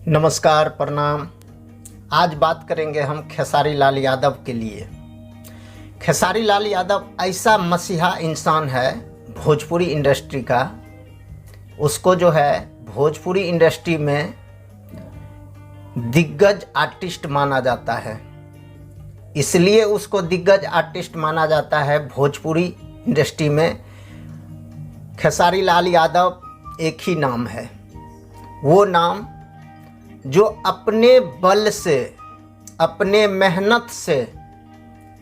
नमस्कार, प्रणाम। आज बात करेंगे हम खेसारी लाल यादव के लिए। खेसारी लाल यादव ऐसा मसीहा इंसान है भोजपुरी इंडस्ट्री का। उसको जो है भोजपुरी इंडस्ट्री में दिग्गज आर्टिस्ट माना जाता है, इसलिए उसको दिग्गज आर्टिस्ट माना जाता है। भोजपुरी इंडस्ट्री में खेसारी लाल यादव एक ही नाम है, वो नाम जो अपने बल से, अपने मेहनत से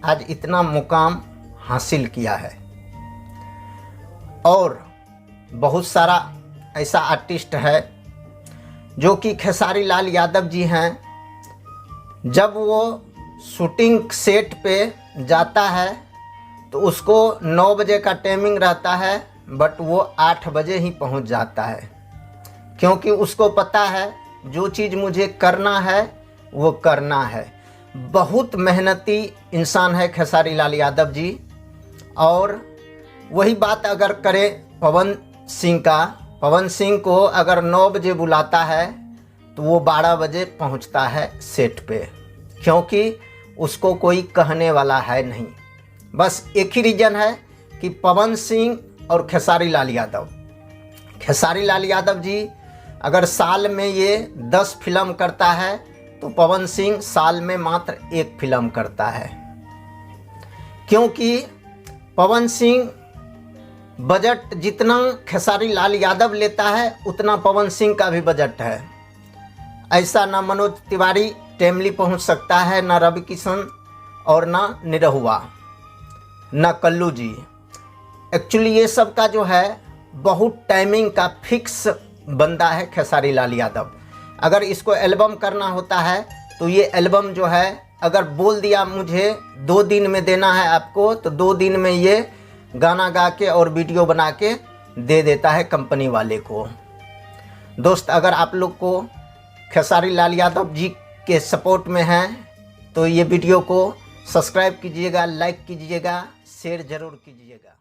आज इतना मुकाम हासिल किया है। और बहुत सारा ऐसा आर्टिस्ट है जो कि खेसारी लाल यादव जी हैं। जब वो शूटिंग सेट पे जाता है तो उसको 9 बजे का टाइमिंग रहता है, बट वो 8 बजे ही पहुंच जाता है, क्योंकि उसको पता है जो चीज़ मुझे करना है वो करना है। बहुत मेहनती इंसान है खेसारी लाल यादव जी। और वही बात अगर करें पवन सिंह का, पवन सिंह को अगर 9 बजे बुलाता है तो वो 12 बजे पहुंचता है सेट पे, क्योंकि उसको कोई कहने वाला है नहीं। बस एक ही रीज़न है कि पवन सिंह और खेसारी लाल यादव। खेसारी लाल यादव जी अगर साल में ये 10 फिल्म करता है तो पवन सिंह साल में मात्र 1 फिल्म करता है, क्योंकि पवन सिंह बजट जितना खेसारी लाल यादव लेता है उतना पवन सिंह का भी बजट है। ऐसा ना मनोज तिवारी टेमली पहुंच सकता है, ना रवि किशन और ना निरहुआ, ना कल्लू जी। एक्चुअली ये सब का जो है बहुत टाइमिंग का फिक्स बंदा है खेसारी लाल यादव। अगर इसको एल्बम करना होता है तो ये एल्बम जो है अगर बोल दिया मुझे 2 दिन में देना है आपको, तो 2 दिन में ये गाना गा के और वीडियो बना के दे देता है कंपनी वाले को। दोस्त, अगर आप लोग को खेसारी लाल यादव जी के सपोर्ट में हैं तो ये वीडियो को सब्सक्राइब कीजिएगा, लाइक कीजिएगा, शेयर ज़रूर कीजिएगा।